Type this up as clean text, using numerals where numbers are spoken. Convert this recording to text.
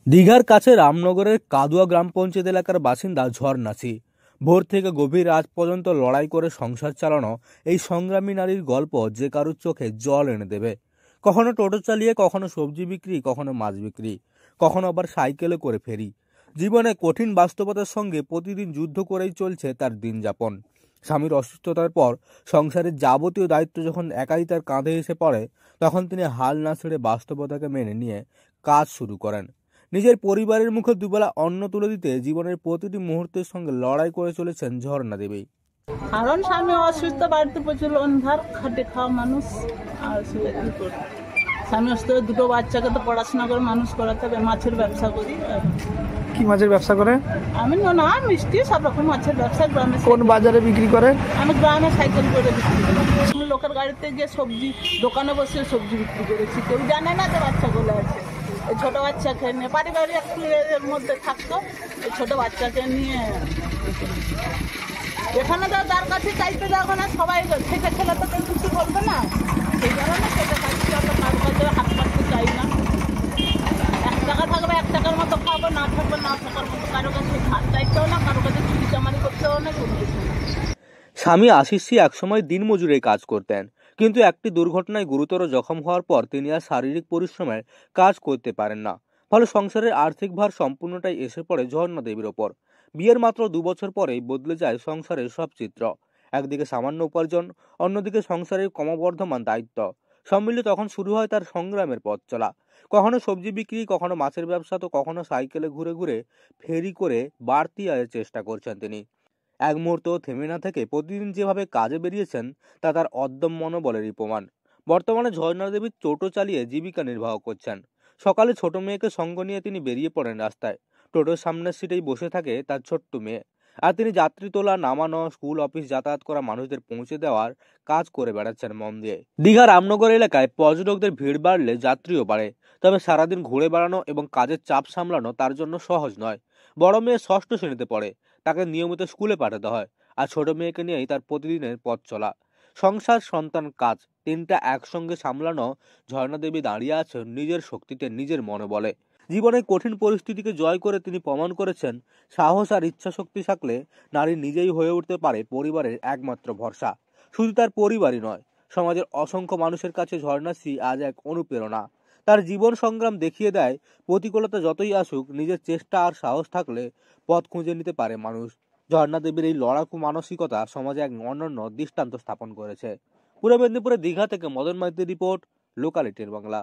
দীঘার কাছে রামনগরের কাদুয়া গ্রাম পঞ্চায়েত এলাকার বাসিন্দা ঝর্ণাসি ভোর থেকে গভীর রাত পর্যন্ত লড়াই করে সংসার চালানো এই সংগ্রামী নারীর গল্প যে কারুর চোখে জল এনে দেবে। কখনো টোটো চালিয়ে, কখনো সবজি বিক্রি, কখনো মাছ বিক্রি, কখনো আবার সাইকেলে করে ফেরি। জীবনে কঠিন বাস্তবতার সঙ্গে প্রতিদিন যুদ্ধ করেই চলছে তার দিন যাপন। স্বামীর অসুস্থতার পর সংসারের যাবতীয় দায়িত্ব যখন একাই তার কাঁধে এসে পড়ে, তখন তিনি হাল না ছেড়ে বাস্তবতাকে মেনে নিয়ে কাজ শুরু করেন। নিজের পরিবারের মুখে দুবেলা অন্ন তুলে দিতে জীবনের প্রতিটি মুহূর্তের সঙ্গে লড়াই করে চলেছেন ঝর্ণা দেবী। কারণ স্বামী অসুস্থ, বাড়িতে প্রচুর অন্ধার, খাটে খাওয়া মানুষ। আর সেটা কি করি, স্বামী অসুস্থ, দুটো বাচ্চাকে তো পড়াশোনা করে মানুষ করাতে হবে। মাছের ব্যবসা করি। কি মাছের ব্যবসা করে? আমি না মিষ্টি সব রকম মাছের ব্যবসা। গ্রামে কোন বাজারে বিক্রি করে? আমি গ্রামে সাইকেল করে বিক্রি করি। লোকের গাড়িতে গিয়ে সবজি দোকানে বসে সবজি বিক্রি করেছি। কেউ জানে না যে বাচ্চাগুলো আছে। এই ছোটো বাচ্চাকে নিয়ে পারিবারিক একটু এর মধ্যে থাকতো। এই ছোটো বাচ্চাকে নিয়ে এখানে তো তার কাছে চাইতে যাবো না, সবাই থেকে ছেলে তো কেউ কিছু বলবে না। সেই কারণে সেটা কাছে আমরা কারো কাছে হাত পাততে চাই না। 1 টাকা থাকবে 1 টাকার মতো খাবো, না থাকবে না থাকার মতো। কারো কাছে হাত চাইতেও না, কারো কাছে চুরি চামারি করতেও না, কোনো কিছু না। স্বামী আশিসি একসময় দিনমজুরে কাজ করতেন, কিন্তু একটি দুর্ঘটনায় গুরুতর জখম হওয়ার পর তিনি আর শারীরিক পরিশ্রমের কাজ করতে পারেন না। ফলে সংসারের আর্থিক ভার সম্পূর্ণটাই এসে পড়ে ঝর্ণা দেবীর ওপর। বিয়ের মাত্র 2 বছর পরেই বদলে যায় সংসারের সব চিত্র। একদিকে সামান্য উপার্জন, অন্যদিকে সংসারের ক্রমবর্ধমান দায়িত্ব। সব মিলে তখন শুরু হয় তার সংগ্রামের পথ চলা। কখনো সবজি বিক্রি, কখনো মাছের ব্যবসা, তো কখনো সাইকেলে ঘুরে ঘুরে ফেরি করে বাড়তি আয়ের চেষ্টা করছেন তিনি। এক মুহূর্ত থেমে না থেকে প্রতিদিন যেভাবে কাজে বেরিয়েছেন, তা তার অদম্য মনোবলেরই প্রমাণ। বর্তমানে ঝর্ণা দেবী টোটো চালিয়ে জীবিকা নির্বাহ করছেন। সকালে ছোট মেয়েকে সঙ্গ নিয়ে তিনি বেরিয়ে পড়েন রাস্তায়। টোটোর সামনের সিটেই বসে থাকে তার ছোট্ট মেয়ে, আর তিনি যাত্রী তোলা, নামানো, স্কুল অফিস যাতায়াত করা মানুষদের পৌঁছে দেওয়ার কাজ করে বেড়াচ্ছেন মন দিয়ে। দীঘা রামনগর এলাকায় পর্যটকদের ভিড় বাড়লে যাত্রীও বাড়ে, তবে সারাদিন ঘুরে বেড়ানো এবং কাজের চাপ সামলানো তার জন্য সহজ নয়। বড় মেয়ে 6ষ্ঠ শ্রেণীতে পড়ে, তাকে নিয়মিত স্কুলে পাঠাতে হয়, আর ছোট মেয়েকে নিয়েই তার প্রতিদিনের পথ চলা। সংসার, সন্তান, কাজ, তিনটা একসঙ্গে সামলানো ঝর্ণা দেবী দাঁড়িয়ে আছেন নিজের শক্তিতে, নিজের মনোবলে। জীবনের কঠিন পরিস্থিতিকে জয় করে তিনি প্রমাণ করেছেন, সাহস আর ইচ্ছা শক্তি থাকলে নারী নিজেই হয়ে উঠতে পারে পরিবারের একমাত্র ভরসা। শুধু তার পরিবারই নয়, সমাজের অসংখ্য মানুষের কাছে ঝর্ণাশ্রী আজ এক অনুপ্রেরণা। তার জীবন সংগ্রাম দেখিয়ে দেয়, প্রতিকূলতা যতই আসুক, নিজের চেষ্টা আর সাহস থাকলে পথ খুঁজে নিতে পারে মানুষ। ঝর্ণা দেবীর এই লড়াকু মানসিকতা সমাজে এক অনন্য দৃষ্টান্ত স্থাপন করেছে। পূর্ব মেদিনীপুরের দীঘা থেকে মদন মাইতির রিপোর্ট, লোকালিটির বাংলা।